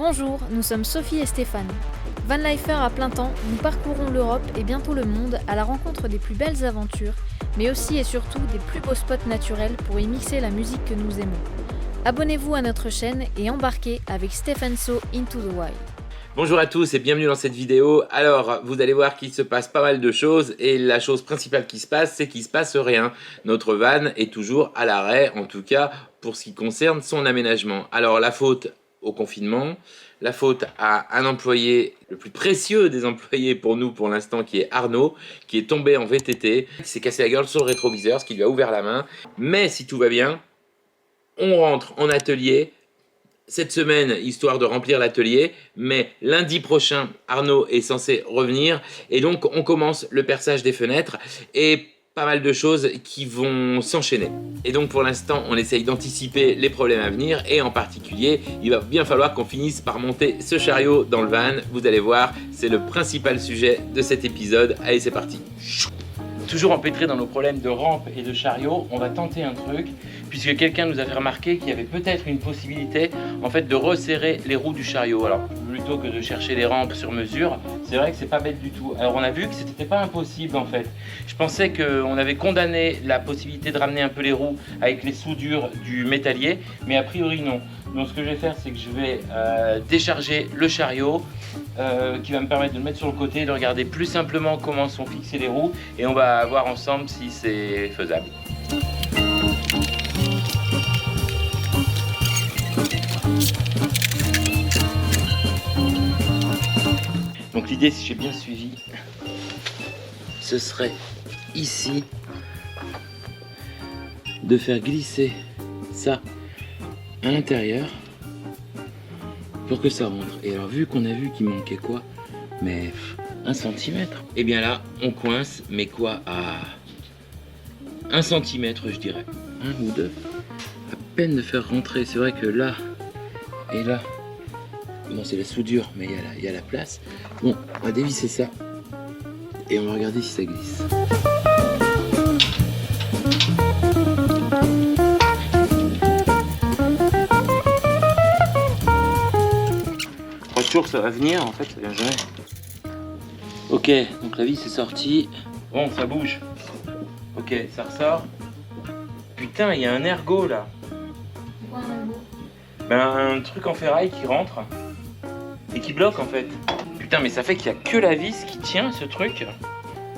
Bonjour, nous sommes Sophie et Stéphane. Vanlifer à plein temps, nous parcourons l'Europe et bientôt le monde à la rencontre des plus belles aventures, mais aussi et surtout des plus beaux spots naturels pour y mixer la musique que nous aimons. Abonnez-vous à notre chaîne et embarquez avec Stephen So Into the Wild. Bonjour à tous et bienvenue dans cette vidéo. Alors, vous allez voir qu'il se passe pas mal de choses et la chose principale qui se passe, c'est qu'il se passe rien. Notre van est toujours à l'arrêt, en tout cas pour ce qui concerne son aménagement. Alors, la faute au confinement, la faute à un employé, le plus précieux des employés pour nous pour l'instant, qui est Arnaud, qui est tombé en VTT, qui s'est cassé la gueule sur le rétroviseur, ce qui lui a ouvert la main. Mais si tout va bien, on rentre en atelier cette semaine, histoire de remplir l'atelier, mais lundi prochain, Arnaud est censé revenir, et donc on commence le perçage des fenêtres, et pas mal de choses qui vont s'enchaîner. Et donc pour l'instant, on essaye d'anticiper les problèmes à venir, et en particulier, il va bien falloir qu'on finisse par monter ce chariot dans le van. Vous allez voir, c'est le principal sujet de cet épisode. Allez, c'est parti. Toujours empêtré dans nos problèmes de rampe et de chariot, on va tenter un truc, puisque quelqu'un nous a fait remarquer qu'il y avait peut-être une possibilité en fait de resserrer les roues du chariot. Alors plutôt que de chercher les rampes sur mesure, c'est vrai que c'est pas bête du tout. Alors on a vu que c'était pas impossible en fait. Je pensais qu'on avait condamné la possibilité de ramener un peu les roues avec les soudures du métallier, mais a priori non. Donc ce que je vais faire, c'est que je vais décharger le chariot, qui va me permettre de le mettre sur le côté et de regarder plus simplement comment sont fixées les roues, et on va voir ensemble si c'est faisable. Donc l'idée, si j'ai bien suivi, ce serait ici de faire glisser ça à l'intérieur pour que ça rentre. Et alors vu qu'on a vu qu'il manquait quoi, mais 1 cm, et bien là on coince, mais quoi, à 1 cm je dirais, 1 ou 2, à peine de faire rentrer. C'est vrai que là et là, bon c'est la soudure, mais il y a la place. Bon, on va dévisser ça et on va regarder si ça glisse. Que ça va venir, en fait ça vient jamais. Ok, donc la vis est sortie. Bon, ça bouge. Ok, ça ressort. Putain, il y a un ergot là. C'est quoi un ergot ? Ben, un truc en ferraille qui rentre et qui bloque en fait. Putain, mais ça fait qu'il n'y a que la vis qui tient ce truc.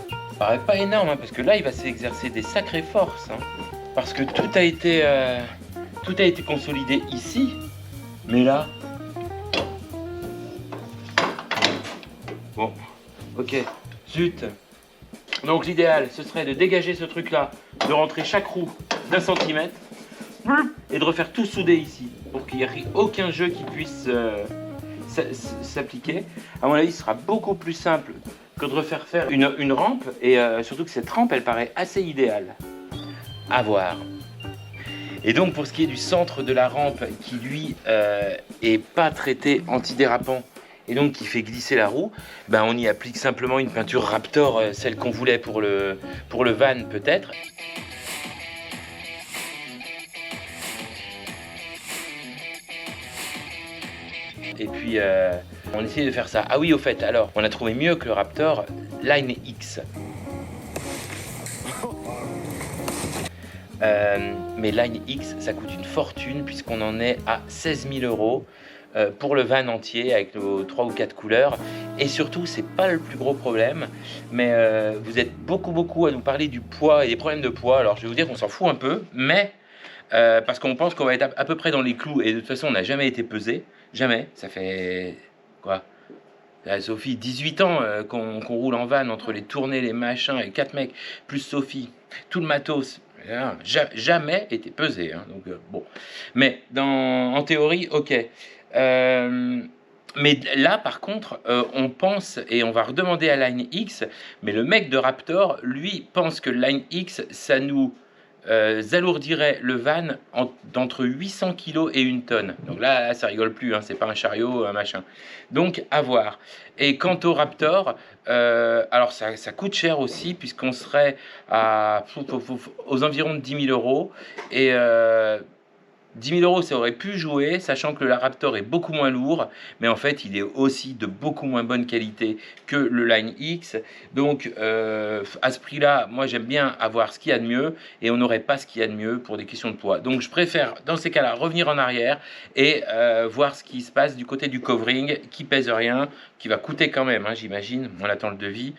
Ça paraît pas énorme, hein, parce que là il va s'exercer des sacrées forces, hein, parce que tout a été consolidé ici, mais là. Bon, ok, zut. Donc l'idéal, ce serait de dégager ce truc-là, de rentrer chaque roue d'1 centimètre et de refaire tout souder ici, pour qu'il n'y ait aucun jeu qui puisse s'appliquer. À mon avis, ce sera beaucoup plus simple que de refaire faire une rampe, et surtout que cette rampe, elle paraît assez idéale. À voir. Et donc pour ce qui est du centre de la rampe, qui lui est pas traité antidérapant, et donc qui fait glisser la roue, ben on y applique simplement une peinture Raptor, celle qu'on voulait pour le van peut-être. Et puis on essaie de faire ça. Ah oui, au fait, alors on a trouvé mieux que le Raptor, Line X. Mais Line X, ça coûte une fortune puisqu'on en est à 16 000 € pour le van entier avec nos 3 ou 4 couleurs. Et surtout, c'est pas le plus gros problème, mais vous êtes beaucoup à nous parler du poids et des problèmes de poids. Alors je vais vous dire qu'on s'en fout un peu, mais parce qu'on pense qu'on va être à peu près dans les clous, et de toute façon on n'a jamais été pesé, jamais. Ça fait quoi, Sophie, 18 ans qu'on roule en van, entre les tournées, les machins, et 4 mecs, plus Sophie, tout le matos. Jamais été pesé, hein, donc bon. Mais en théorie, ok. Mais là, par contre, on pense, et on va redemander à Line X, mais le mec de Raptor, lui, pense que Line X, ça nous alourdirait le van d'entre 800 kg et 1 tonne. Donc là, ça rigole plus, hein, c'est pas un chariot, un machin. Donc, à voir. Et quant au Raptor, alors ça coûte cher aussi, puisqu'on serait aux environs de 10 000 €. Et 10 000 €, ça aurait pu jouer, sachant que le Raptor est beaucoup moins lourd, mais en fait, il est aussi de beaucoup moins bonne qualité que le Line X. Donc, à ce prix-là, moi, j'aime bien avoir ce qu'il y a de mieux, et on n'aurait pas ce qu'il y a de mieux pour des questions de poids. Donc, je préfère, dans ces cas-là, revenir en arrière et voir ce qui se passe du côté du covering, qui pèse rien, qui va coûter quand même, hein, j'imagine. On attend le devis.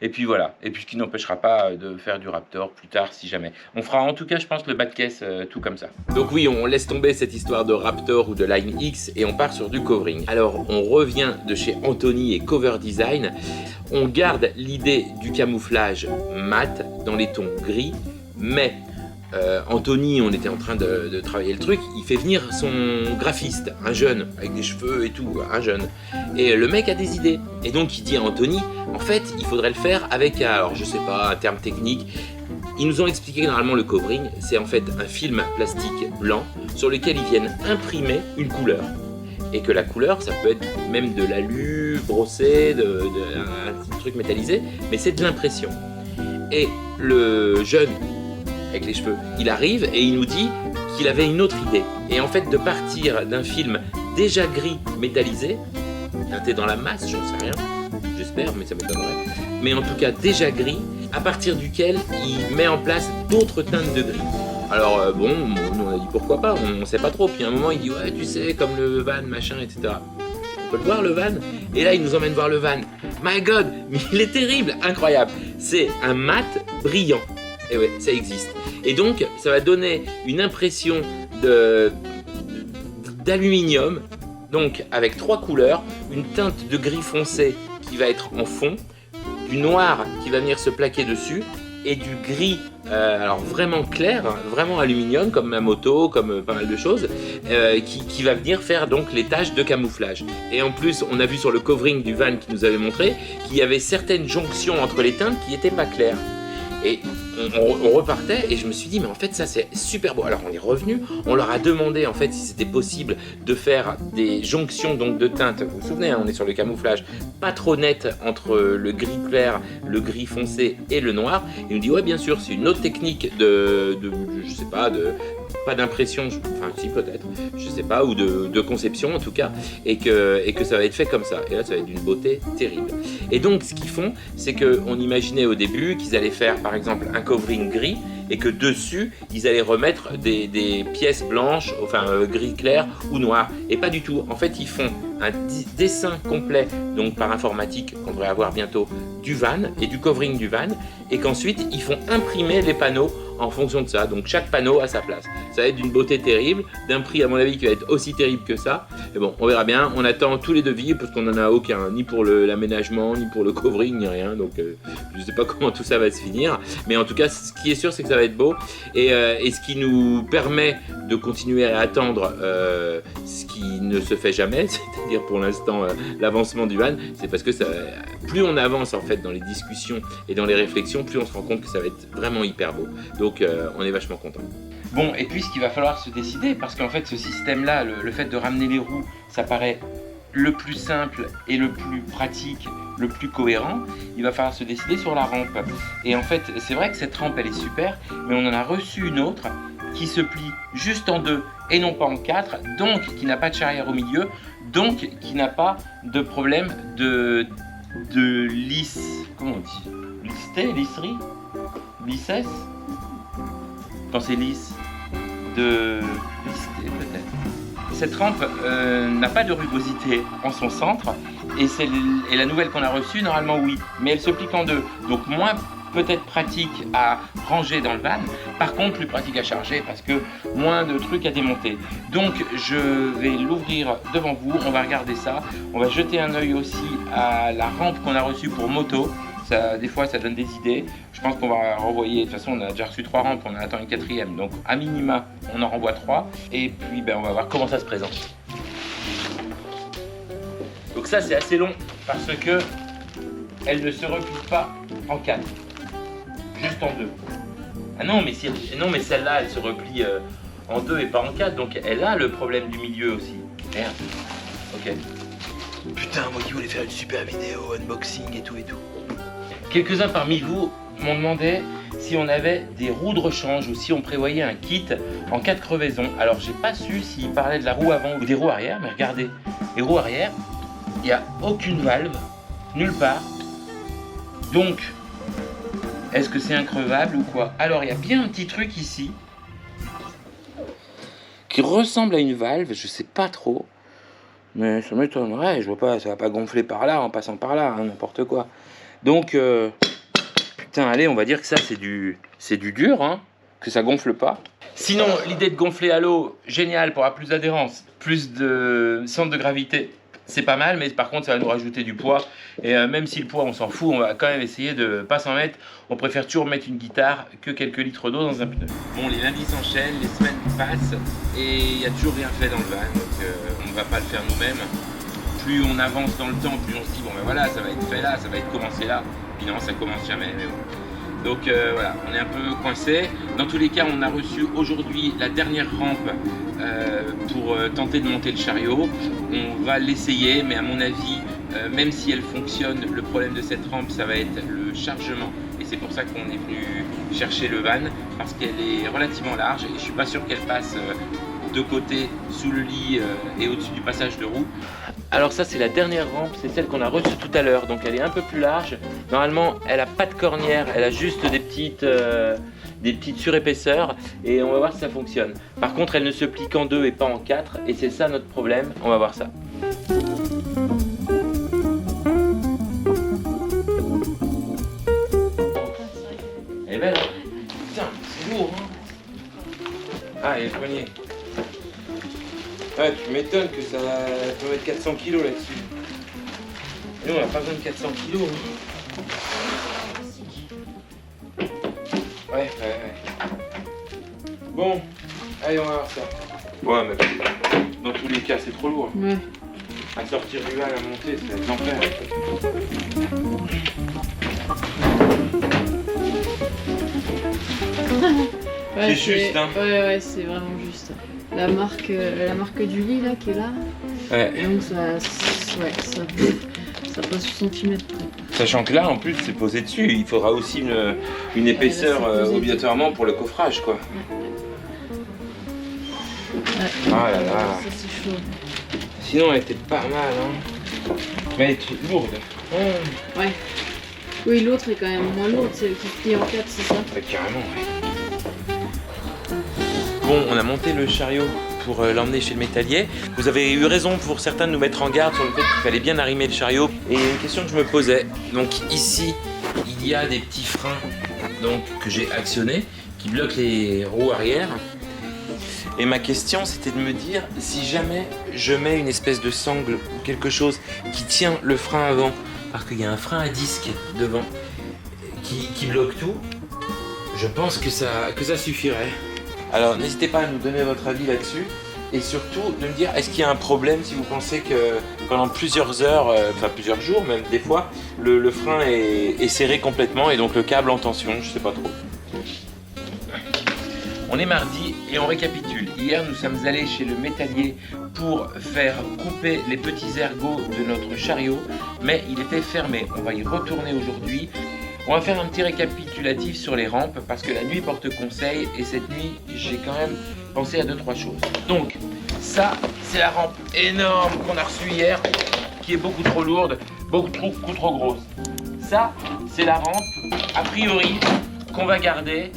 Et puis voilà, et puis ce qui n'empêchera pas de faire du Raptor plus tard si jamais. On fera en tout cas, je pense, le bas de caisse tout comme ça. Donc oui, on laisse tomber cette histoire de Raptor ou de Line X et on part sur du covering. Alors on revient de chez Anthony et Cover Design. On garde l'idée du camouflage mat dans les tons gris, mais Anthony, on était en train de travailler le truc, il fait venir son graphiste, un jeune, avec des cheveux et tout, un jeune. Et le mec a des idées. Et donc il dit à Anthony, en fait, il faudrait le faire avec, alors je sais pas, un terme technique. Ils nous ont expliqué que normalement le covering, c'est en fait un film plastique blanc sur lequel ils viennent imprimer une couleur. Et que la couleur, ça peut être même de l'alu brossé, un petit truc métallisé, mais c'est de l'impression. Et le jeune avec les cheveux, il arrive et il nous dit qu'il avait une autre idée. Et en fait, de partir d'un film déjà gris métallisé, teinté dans la masse, j'en sais rien, j'espère, mais ça m'étonnerait, mais en tout cas déjà gris, à partir duquel il met en place d'autres teintes de gris. Alors bon, nous on a dit pourquoi pas, on sait pas trop, puis à un moment il dit ouais tu sais, comme le van, machin, etc. On peut le voir le van? Et là il nous emmène voir le van. My God, mais il est terrible, incroyable. C'est un mat brillant. Et ouais, ça existe. Et donc, ça va donner une impression d'aluminium, donc avec 3 couleurs, une teinte de gris foncé qui va être en fond, du noir qui va venir se plaquer dessus, et du gris, alors vraiment clair, vraiment aluminium, comme ma moto, comme pas mal de choses, qui va venir faire donc les tâches de camouflage. Et en plus, on a vu sur le covering du van qui nous avait montré qu'il y avait certaines jonctions entre les teintes qui n'étaient pas claires. Et on repartait et je me suis dit mais en fait ça c'est super beau. Alors on est revenu, on leur a demandé en fait si c'était possible de faire des jonctions donc de teintes, vous vous souvenez hein, on est sur le camouflage, pas trop net entre le gris clair, le gris foncé et le noir. Et il nous dit ouais bien sûr, c'est une autre technique de je sais pas, pas d'impression, enfin si peut-être, je sais pas, ou de conception en tout cas, et que ça va être fait comme ça. Et là ça va être d'une beauté terrible. Et donc ce qu'ils font, c'est qu'on imaginait au début qu'ils allaient faire par exemple un covering gris, et que dessus ils allaient remettre des pièces blanches, enfin gris clair ou noir. Et pas du tout, en fait ils font un dessin complet, donc par informatique qu'on devrait avoir bientôt, du van et du covering du van, et qu'ensuite ils font imprimer les panneaux en fonction de ça. Donc chaque panneau a sa place. Ça va être d'une beauté terrible, d'un prix à mon avis qui va être aussi terrible que ça. Mais bon, on verra bien. On attend tous les devis parce qu'on n'en a aucun, ni pour l'aménagement, ni pour le covering, ni rien. Donc je sais pas comment tout ça va se finir. Mais en tout cas, ce qui est sûr, c'est que ça va être beau. Et ce qui nous permet de continuer à attendre ce qui ne se fait jamais, c'est-à-dire pour l'instant l'avancement du van, c'est parce que plus on avance en fait dans les discussions et dans les réflexions, plus on se rend compte que ça va être vraiment hyper beau. Donc on est vachement content. Bon, et puis ce qu'il va falloir se décider, parce qu'en fait ce système-là, le fait de ramener les roues, ça paraît le plus simple et le plus pratique, le plus cohérent. Il va falloir se décider sur la rampe. Et en fait, c'est vrai que cette rampe elle est super, mais on en a reçu une autre qui se plie juste en 2 et non pas en 4, donc qui n'a pas de charrière au milieu, donc qui n'a pas de problème de lisse, comment on dit, lisserie, lissesse, quand c'est lisse, de lisseté peut-être. Cette rampe n'a pas de rugosité en son centre, et la nouvelle qu'on a reçue, normalement oui, mais elle se plie en 2, donc moins peut-être pratique à ranger dans le van, par contre plus pratique à charger parce que moins de trucs à démonter. Donc je vais l'ouvrir devant vous, on va regarder ça, on va jeter un œil aussi à la rampe qu'on a reçue pour moto. Ça, des fois ça donne des idées, je pense qu'on va renvoyer, de toute façon on a déjà reçu 3 rampes, on en attend une 4e, donc à minima on en renvoie 3, et puis on va voir comment ça se présente. Donc ça c'est assez long parce que elle ne se replie pas en 4. Juste en 2. Ah non, mais celle-là, elle se replie en 2 et pas en 4, donc elle a le problème du milieu aussi. Merde. Ok. Putain, moi qui voulais faire une super vidéo, unboxing et tout et tout. Quelques-uns parmi vous m'ont demandé si on avait des roues de rechange ou si on prévoyait un kit en cas de crevaison. Alors j'ai pas su s'il parlait de la roue avant ou des roues arrière, mais regardez, les roues arrière, il n'y a aucune valve, nulle part. Donc, est-ce que c'est increvable ou quoi? Alors il y a bien un petit truc ici qui ressemble à une valve, je sais pas trop. Mais ça m'étonnerait, je vois pas, ça va pas gonfler par là en passant par là, hein, n'importe quoi. Donc, putain, allez, on va dire que ça c'est du dur, hein, que ça gonfle pas. Sinon, l'idée de gonfler à l'eau, génial pour avoir plus d'adhérence, plus de centre de gravité, c'est pas mal, mais par contre ça va nous rajouter du poids. Et même si le poids on s'en fout, on va quand même essayer de pas s'en mettre. On préfère toujours mettre une guitare que quelques litres d'eau dans un pneu. Bon, les lundis s'enchaînent, les semaines passent et il n'y a toujours rien fait dans le van, donc on ne va pas le faire nous-mêmes. Plus on avance dans le temps, plus on se dit bon ben voilà, ça va être fait là, ça va être commencé là. Puis non, ça commence jamais, mais bon. Donc voilà, on est un peu coincé. Dans tous les cas, on a reçu aujourd'hui la dernière rampe pour tenter de monter le chariot. On va l'essayer, mais à mon avis, même si elle fonctionne, le problème de cette rampe, ça va être le chargement. Et c'est pour ça qu'on est venu chercher le van, parce qu'elle est relativement large et je suis pas sûr qu'elle passe de côté, sous le lit et au-dessus du passage de roue. Alors ça c'est la dernière rampe, c'est celle qu'on a reçue tout à l'heure, donc elle est un peu plus large. Normalement elle a pas de cornière, elle a juste des petites surépaisseurs et on va voir si ça fonctionne. Par contre elle ne se plie qu'en 2 et pas en 4 et c'est ça notre problème, on va voir ça. Elle est belle, hein? Putain, c'est lourd, hein? Ah, et le poignet. Ah, tu m'étonnes que ça peut mettre 400 kg là-dessus. Nous, on n'a pas besoin de 400 kg. Ouais. Bon, allez, on va voir ça. Ouais, mais dans tous les cas, c'est trop lourd. Ouais. À sortir du van, à monter, c'est l'enfer. Ouais, c'est juste, hein. Ouais, c'est vraiment juste. La marque du lit là qui est là. Ouais. Et donc ça passe au centimètre près. Sachant que là, en plus, c'est posé dessus. Il faudra aussi une épaisseur obligatoirement pour le coffrage, quoi. Ouais. Ah là là. Ça c'est chaud. Sinon, elle était pas mal, hein. Mais elle est lourde. Ouais. Oui, l'autre est quand même moins lourde, c'est le qui se plie en 4, c'est ça? Ouais, carrément, ouais. Bon, on a monté le chariot pour l'emmener chez le métallier. Vous avez eu raison pour certains de nous mettre en garde sur le fait qu'il fallait bien arrimer le chariot. Et une question que je me posais, donc ici, il y a des petits freins donc, que j'ai actionnés qui bloquent les roues arrière. Et ma question, c'était de me dire, si jamais je mets une espèce de sangle ou quelque chose qui tient le frein avant, parce qu'il y a un frein à disque devant qui bloque tout, je pense que ça suffirait. Alors n'hésitez pas à nous donner votre avis là-dessus et surtout de me dire est-ce qu'il y a un problème si vous pensez que pendant plusieurs heures, enfin plusieurs jours même des fois, le frein est serré complètement et donc le câble en tension, je sais pas trop. On est mardi et on récapitule. Hier nous sommes allés chez le métallier pour faire couper les petits ergots de notre chariot, mais il était fermé. On va y retourner aujourd'hui. On va faire un petit récapitulatif sur les rampes parce que la nuit porte conseil et cette nuit j'ai quand même pensé à 2-3 choses. Donc ça c'est la rampe énorme qu'on a reçue hier qui est beaucoup trop lourde, beaucoup trop grosse. Ça c'est la rampe a priori qu'on va garder,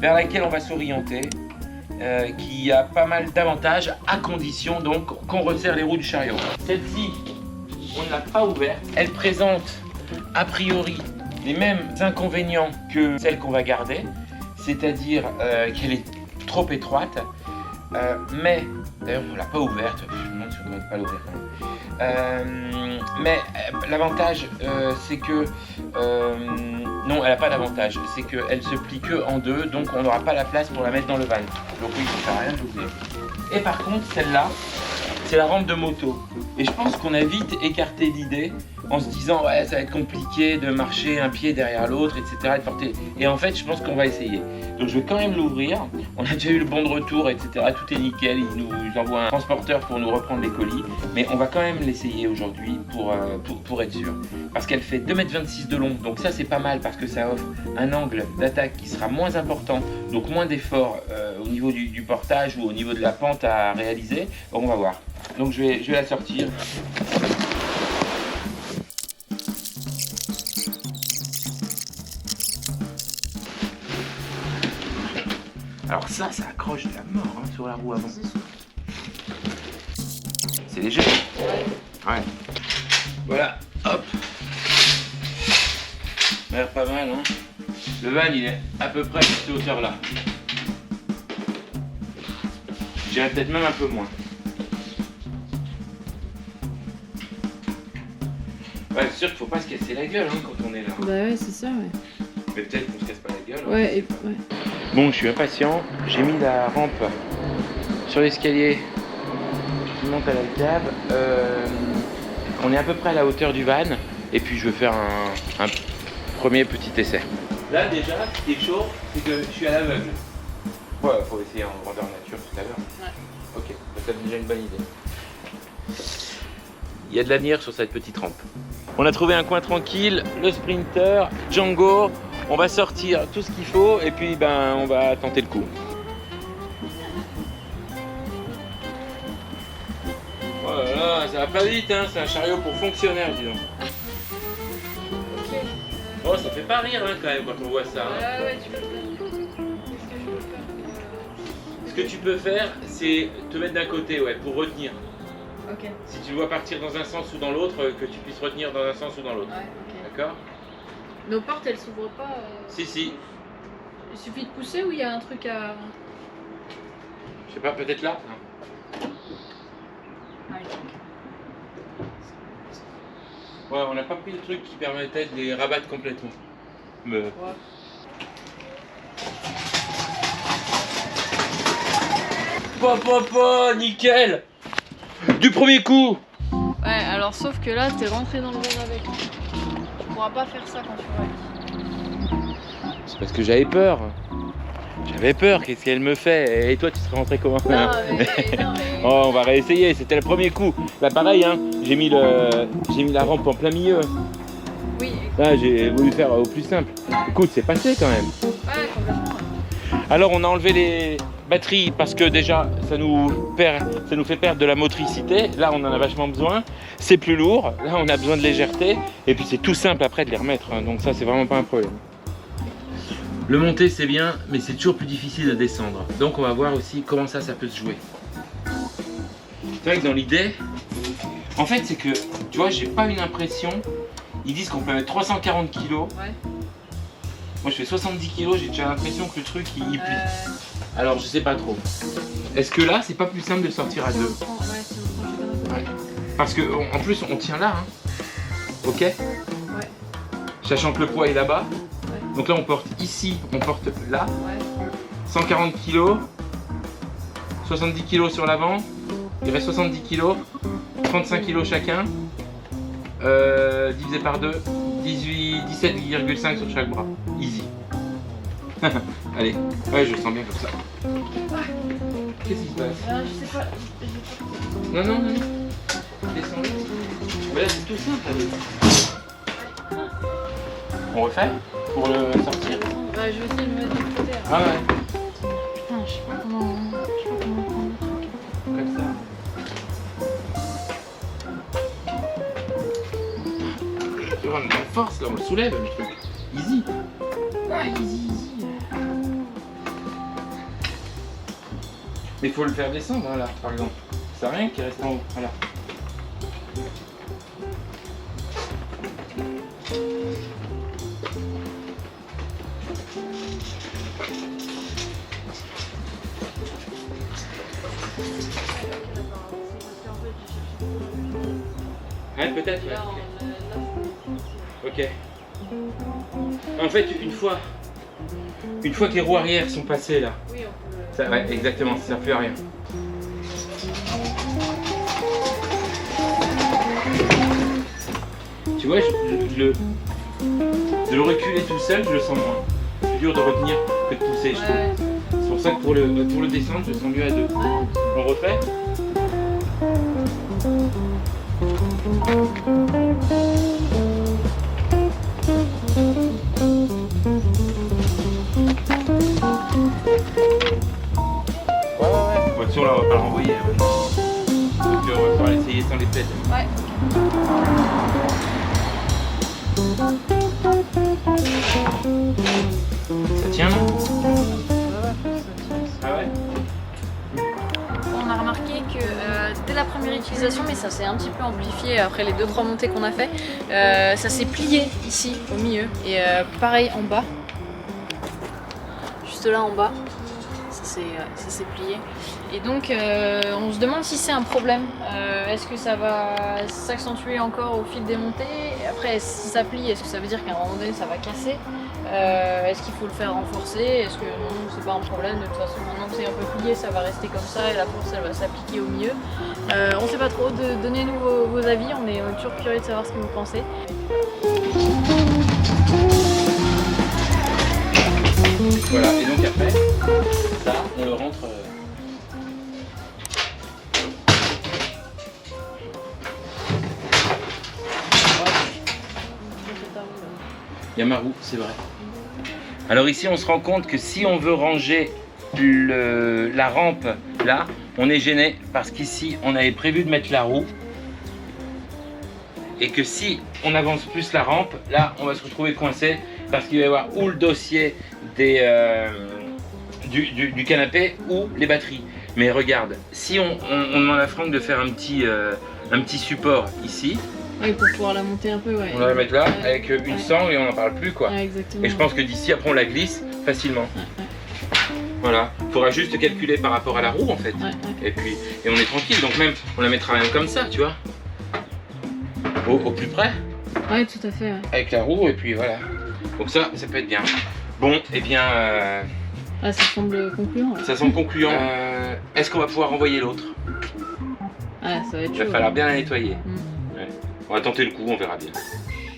vers laquelle on va s'orienter, qui a pas mal d'avantages à condition donc qu'on resserre les roues du chariot. Celle-ci on ne l'a pas ouverte, elle présente a priori les mêmes inconvénients que celle qu'on va garder, c'est-à-dire qu'elle est trop étroite, mais d'ailleurs on ne l'a pas ouverte, je me demande si on ne devrait pas l'ouvrir quand même. Mais l'avantage c'est que non, elle n'a pas d'avantage, c'est qu'elle se plie que en 2, donc on n'aura pas la place pour la mettre dans le van. Donc oui, ça ne sert à rien de l'ouvrir. Et par contre celle-là, c'est la rampe de moto. Et je pense qu'on a vite écarté l'idée en se disant ouais ça va être compliqué de marcher un pied derrière l'autre, etc. Et, de porter... et en fait je pense qu'on va essayer. Donc je vais quand même l'ouvrir. On a déjà eu le bon de retour, etc. Tout est nickel. Ils nous envoient un transporteur pour nous reprendre les colis. Mais on va quand même l'essayer aujourd'hui pour être sûr. Parce qu'elle fait 2,26 m de long. Donc ça c'est pas mal parce que ça offre un angle d'attaque qui sera moins important. Donc moins d'efforts au niveau du portage ou au niveau de la pente à réaliser. Bon, on va voir. Donc je vais la sortir. Alors ça accroche de la mort hein, sur la roue avant. C'est léger. Ouais. Voilà, hop. Ça a l'air pas mal hein. Le van il est à peu près à cette hauteur là. Je dirais peut-être même un peu moins. Ouais, c'est sûr qu'il faut pas se casser la gueule hein, quand on est là. Bah ouais, c'est ça, ouais. Mais peut-être qu'on se casse pas la gueule. Ouais, ouais. Bon, je suis impatient. J'ai mis la rampe sur l'escalier qui monte à la cave. On est à peu près à la hauteur du van. Et puis je vais faire un premier petit essai. Là déjà, ce qui est chaud, c'est que je suis à l'aveugle. Ouais, faut essayer en grandeur nature tout à l'heure. Ouais. Ok, ça c'est déjà une bonne idée. Il y a de l'avenir sur cette petite rampe. On a trouvé un coin tranquille, le Sprinter, Django. On va sortir tout ce qu'il faut et puis ben on va tenter le coup. Oh là là, ça va pas vite hein, c'est un chariot pour fonctionnaires dis donc. Ok. Oh ça fait pas rire hein, quand même quand on voit ça. Hein. Ouais, tu peux faire. Ce que tu peux faire, c'est te mettre d'un côté ouais, pour retenir. Ok. Si tu dois partir dans un sens ou dans l'autre, que tu puisses retenir dans un sens ou dans l'autre. Ouais, ok. D'accord? Nos portes, elles s'ouvrent pas. Si. Il suffit de pousser ou il y a un truc à. Je sais pas, peut-être là? Non. Ouais, on n'a pas pris le truc qui permettait de les rabattre complètement. Mais... Ouais. Papa, nickel! Du premier coup! Ouais, alors sauf que là, t'es rentré dans le van avec. Tu pourras pas faire ça quand tu vas. C'est parce que j'avais peur. J'avais peur, qu'est-ce qu'elle me fait? Et toi, tu serais rentré comment? Non, mais... Oh, on va réessayer, c'était le premier coup. Là, pareil, hein, j'ai mis la rampe en plein milieu. Oui. Là, j'ai voulu faire au plus simple. Écoute, c'est passé quand même. Ouais, complètement. Alors, on a enlevé les batteries parce que déjà, ça nous fait perdre de la motricité. Là, on en a vachement besoin. C'est plus lourd. Là, on a besoin de légèreté. Et puis, c'est tout simple après de les remettre. Hein. Donc ça, c'est vraiment pas un problème. Le monter, c'est bien, mais c'est toujours plus difficile de descendre. Donc, on va voir aussi comment ça peut se jouer. C'est vrai que dans l'idée, en fait, c'est que, tu vois, j'ai pas une impression. Ils disent qu'on peut mettre 340 kg. Ouais. Moi, je fais 70 kg, j'ai déjà l'impression que le truc, il plie. Alors, je sais pas trop. Est-ce que là, c'est pas plus simple de sortir à deux? Ouais. Parce que, en plus, on tient là, hein. Ok? Ouais. Sachant que le poids est là-bas. Ouais. Donc là, on porte ici, on porte là. Ouais. 140 kg. 70 kg sur l'avant. Il reste 70 kg. 35 kg chacun. Divisé par 2. 17,5 sur chaque bras. Easy. Allez. Ouais, je le sens bien comme ça. Qu'est-ce qui se passe? Je sais pas. Non. Descends-le. Voilà, c'est tout simple. On refait? Pour le sortir? Bah, je vais essayer de me mettre de côté. Ah ouais. Putain, je sais pas comment prendre le truc. Comme ça. Tu vois, on a de la force là, on le soulève le truc. Easy. Ouais, easy. Mais il faut le faire descendre hein, là, par exemple. Ça sert à rien qu'il reste en haut. Voilà. Ouais, peut-être. Ouais. Ok. En fait, une fois que les roues arrière sont passées là. Oui, on peut. Ça, ouais, exactement, ça ne sert plus à rien. Tu vois, de le reculer tout seul, je le sens moins. C'est plus dur de retenir que de pousser, je trouve. C'est pour ça que pour le descendre, je le sens mieux à deux. On refait? Voiture là, on va pas le renvoyer. Donc on va pouvoir l'essayer sans les pètes. Ouais. Ça tient, non? Ah ouais? On a remarqué que dès la première utilisation, mais ça s'est un petit peu amplifié après les 2-3 montées qu'on a fait, ça s'est plié ici au milieu et pareil en bas, juste là en bas, ça s'est plié. Et donc on se demande si c'est un problème. Est-ce que ça va s'accentuer encore au fil des montées? Après, si ça plie, est-ce que ça veut dire qu'à un moment donné ça va casser? Est-ce qu'il faut le faire renforcer? Est-ce que non, c'est pas un problème? De toute façon, maintenant que c'est un peu plié, ça va rester comme ça et la force elle va s'appliquer au milieu. On sait pas trop, donnez-nous vos avis, on est toujours curieux de savoir ce que vous pensez. Voilà, et donc après, ça, on le rentre. Il y a ma roue, c'est vrai. Alors ici, on se rend compte que si on veut ranger la rampe là, on est gêné parce qu'ici, on avait prévu de mettre la roue. Et que si on avance plus la rampe, là, on va se retrouver coincé parce qu'il va y avoir ou le dossier du canapé ou les batteries. Mais regarde, si on demande à Franck de faire un petit support ici. Oui, pour pouvoir la monter un peu, ouais. On va la mettre là avec une sangle et on n'en parle plus, quoi. Ouais, exactement. Et je pense que d'ici, après, on la glisse facilement. Ouais. Voilà, il faudra juste calculer par rapport à la roue en fait. Et on est tranquille, donc même on la mettra même comme ça, tu vois. Au plus près. Ouais, tout à fait. Ouais. Avec la roue et puis voilà. Donc ça peut être bien. Bon, et bien. Ah, ça semble concluant. Ouais. Ça semble concluant. Est-ce qu'on va pouvoir envoyer l'autre? Ah, ça va être chaud. Il va falloir bien la nettoyer. Ouais. On va tenter le coup, on verra bien.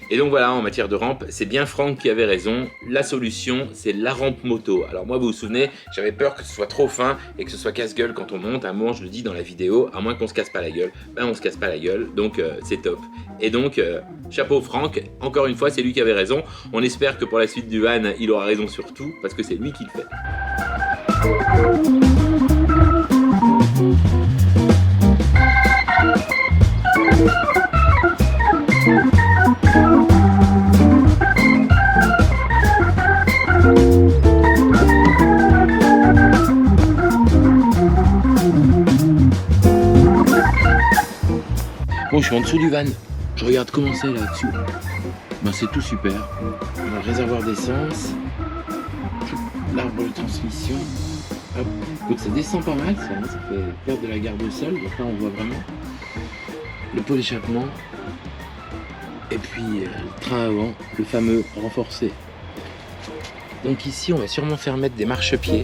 Et donc voilà, en matière de rampe, c'est bien Franck qui avait raison. La solution, c'est la rampe moto. Alors moi, vous vous souvenez, j'avais peur que ce soit trop fin et que ce soit casse-gueule quand on monte. À un moment, je le dis dans la vidéo, à moins qu'on se casse pas la gueule. Ben, on se casse pas la gueule, donc c'est top. Et donc, chapeau Franck, encore une fois, c'est lui qui avait raison. On espère que pour la suite du van, il aura raison sur tout, parce que c'est lui qui le fait. Bon, je suis en dessous du van. Je regarde comment c'est là-dessous. Ben, c'est tout super. On a le réservoir d'essence, l'arbre de transmission. Hop. Donc ça descend pas mal, ça fait perdre de la garde au sol. Donc là, on voit vraiment le pot d'échappement. Et puis le train avant, le fameux renforcé. Donc ici, on va sûrement faire mettre des marchepieds.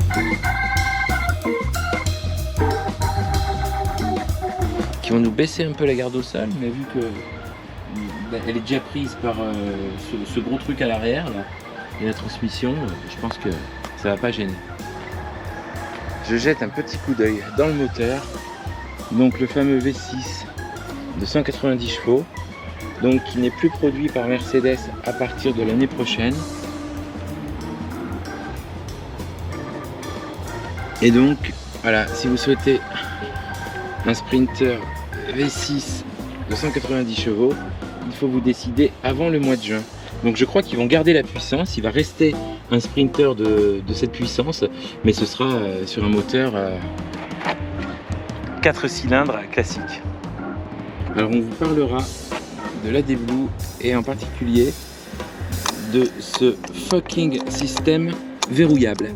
Qui vont nous baisser un peu la garde au sol, mais vu que elle est déjà prise par ce gros truc à l'arrière là, et la transmission, je pense que ça va pas gêner. Je jette un petit coup d'œil dans le moteur, donc le fameux V6 de 190 chevaux, donc qui n'est plus produit par Mercedes à partir de l'année prochaine. Et donc voilà, si vous souhaitez un Sprinter V6 de 190 chevaux, il faut vous décider avant le mois de juin. Donc je crois qu'ils vont garder la puissance, il va rester un Sprinter de cette puissance, mais ce sera sur un moteur 4 cylindres classique. Alors on vous parlera de l'AD Blue et en particulier de ce fucking système verrouillable.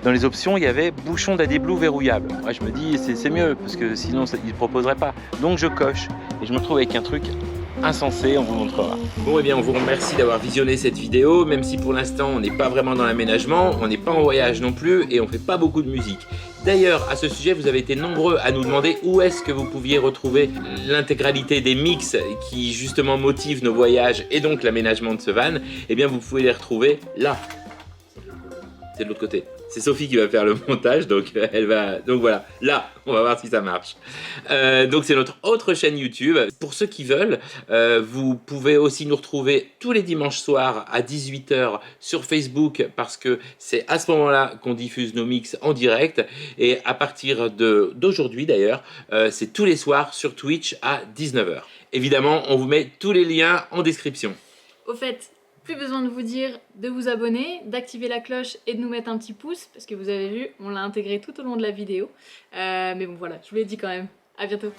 Dans les options, il y avait bouchon d'AD Blue verrouillable. Moi, je me dis, c'est mieux, parce que sinon, ils ne proposeraient pas. Donc, je coche. Et je me retrouve avec un truc insensé, on vous montrera. Bon, et bien, on vous remercie d'avoir visionné cette vidéo, même si pour l'instant, on n'est pas vraiment dans l'aménagement, on n'est pas en voyage non plus, et on fait pas beaucoup de musique. D'ailleurs, à ce sujet, vous avez été nombreux à nous demander où est-ce que vous pouviez retrouver l'intégralité des mix qui justement motivent nos voyages et donc l'aménagement de ce van. Eh bien, vous pouvez les retrouver là. C'est de l'autre côté. C'est Sophie qui va faire le montage, donc elle va. Donc voilà, là, on va voir si ça marche. Donc c'est notre autre chaîne YouTube. Pour ceux qui veulent, vous pouvez aussi nous retrouver tous les dimanches soirs à 18 h sur Facebook, parce que c'est à ce moment-là qu'on diffuse nos mix en direct. Et à partir d'aujourd'hui d'ailleurs, c'est tous les soirs sur Twitch à 19 h. Évidemment, on vous met tous les liens en description. Au fait, plus besoin de vous dire de vous abonner, d'activer la cloche et de nous mettre un petit pouce, parce que vous avez vu, on l'a intégré tout au long de la vidéo. Mais bon voilà, je vous l'ai dit quand même. À bientôt.